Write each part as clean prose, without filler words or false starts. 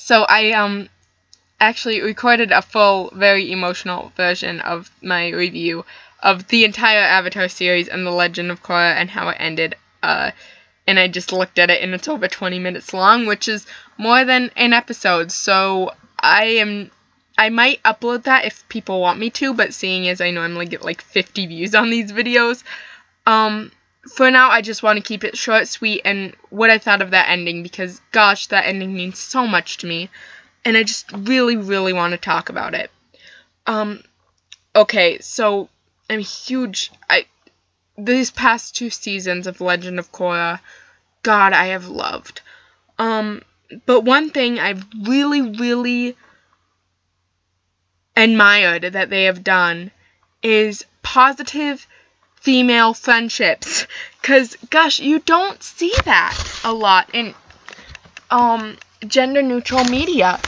So I actually recorded a full, very emotional version of my review of the entire Avatar series and The Legend of Korra and how it ended. And I just looked at it, and it's over 20 minutes long, which is more than an episode. So I might upload that if people want me to, but seeing as I normally get like 50 views on these videos, for now I just want to keep it short, sweet, and what I thought of that ending, because gosh, that ending means so much to me, and I just really, really want to talk about it. Okay, so I'm huge. These past 2 seasons of Legend of Korra, God, I have loved. But one thing I've really, really admired that they have done is positive female friendships. Because, gosh, you don't see that a lot in gender-neutral media.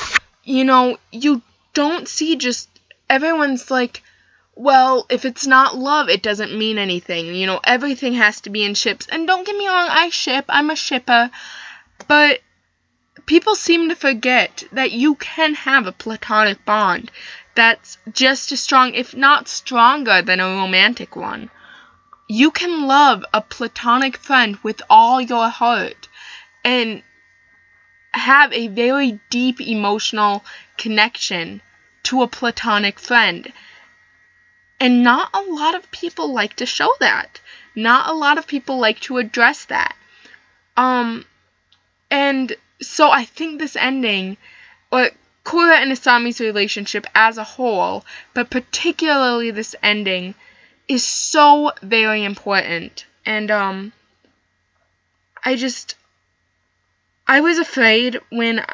You know, you don't see just everyone's like, well, if it's not love, it doesn't mean anything. You know, everything has to be in ships. And don't get me wrong, I'm a shipper. But people seem to forget that you can have a platonic bond that's just as strong, if not stronger, than a romantic one. You can love a platonic friend with all your heart and have a very deep emotional connection to a platonic friend. And not a lot of people like to show that. Not a lot of people like to address that. And so I think this ending, or Korra and Asami's relationship as a whole, but particularly this ending, is so very important. And, I was afraid when,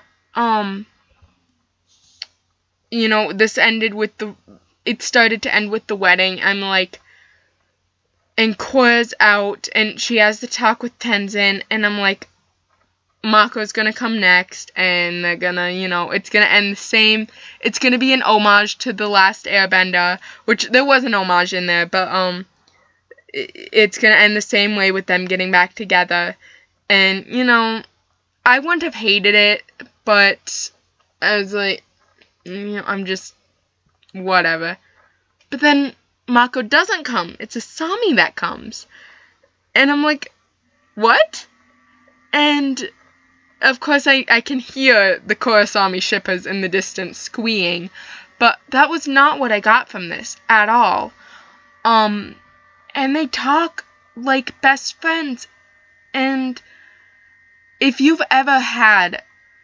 you know, it started to end with the wedding. I'm like, and Korra's out, and she has the talk with Tenzin, and I'm like, Mako's gonna come next, and they're gonna, you know, it's gonna end the same. It's gonna be an homage to The Last Airbender, which there was an homage in there, but, it's gonna end the same way with them getting back together. And, you know, I wouldn't have hated it, but I was like, you know, I'm just, whatever. But then Mako doesn't come. It's Asami that comes. And I'm like, what? And, of course, I can hear the Korra-Asami shippers in the distance squeeing, but that was not what I got from this at all. And they talk like best friends, and if you've ever had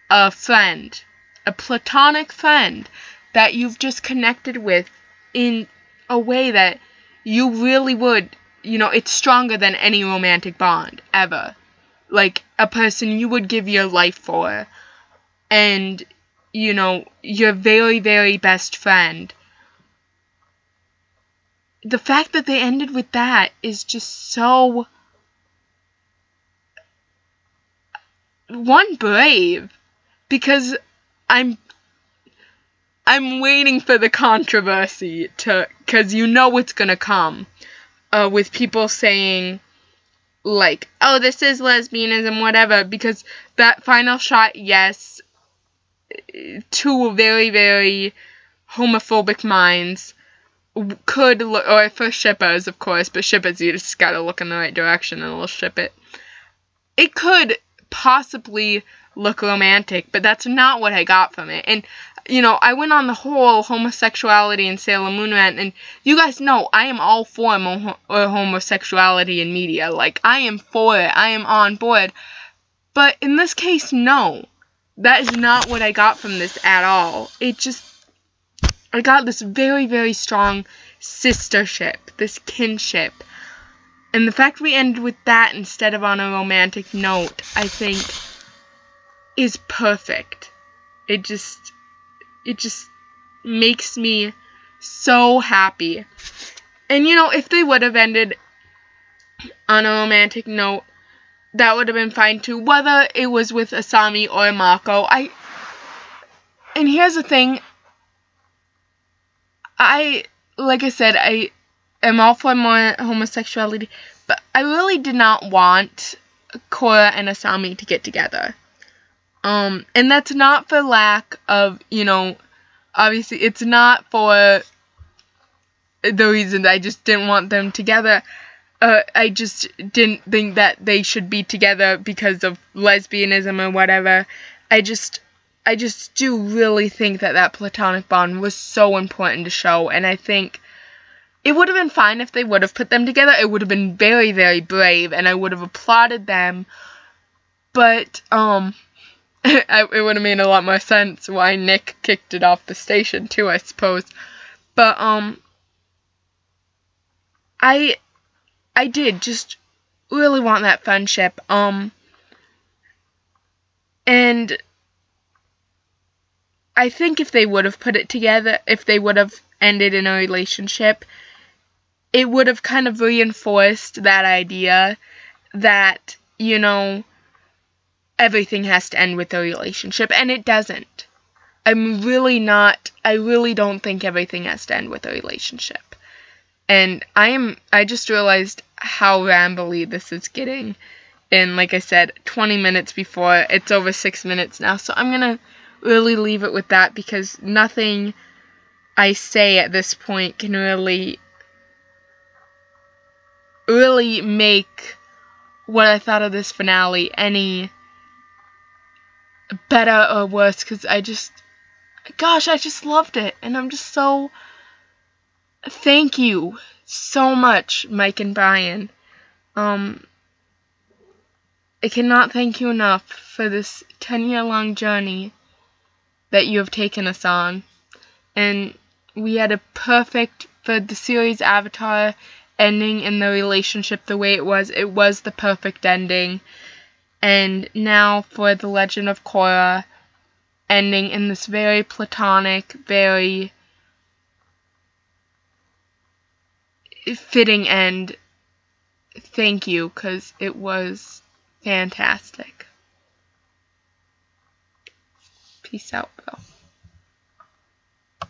a friend, a platonic friend, that you've just connected with in a way that you really would, you know, it's stronger than any romantic bond, ever. Like, a person you would give your life for, and, you know, your very, very best friend. The fact that they ended with that is just so, brave, because I'm waiting for the controversy because you know it's gonna come, with people saying, like, oh, this is lesbianism, whatever, because that final shot, yes, two very, very homophobic minds could look, or for shippers, of course, but shippers, you just gotta look in the right direction and it'll ship it. It could possibly look romantic, but that's not what I got from it. And, you know, I went on the whole homosexuality in Sailor Moon rant, and you guys know I am all for homosexuality in media. Like, I am for it. I am on board. But in this case, no. That is not what I got from this at all. I got this very, very strong sistership, this kinship. And the fact we ended with that instead of on a romantic note, I think, is perfect. It just makes me so happy. And, you know, if they would have ended on a romantic note, that would have been fine too, whether it was with Asami or Mako. And here's the thing, like I said, I am all for more homosexuality, but I really did not want Korra and Asami to get together. And that's not for lack of, obviously it's not for the reason I just didn't want them together. I just didn't think that they should be together because of lesbianism or whatever. I just do really think that platonic bond was so important to show, and I think it would have been fine if they would have put them together. It would have been very, very brave, and I would have applauded them, but, it would have made a lot more sense why Nick kicked it off the station, too, I suppose. But, I did just really want that friendship, and I think if they would have put it together, if they would have ended in a relationship, it would have kind of reinforced that idea that, everything has to end with a relationship, and it doesn't. I really don't think everything has to end with a relationship. And I just realized how rambly this is getting. And like I said, 20 minutes before, it's over 6 minutes now. So I'm going to really leave it with that because nothing I say at this point can really make what I thought of this finale any better or worse, because I just loved it, and I'm just so, thank you so much, Mike and Brian. I cannot thank you enough for this 10-year-long journey that you have taken us on, and we had for the series Avatar ending in the relationship the way it was the perfect ending. And now for The Legend of Korra, ending in this very platonic, very fitting end. Thank you, because it was fantastic. Peace out, bro.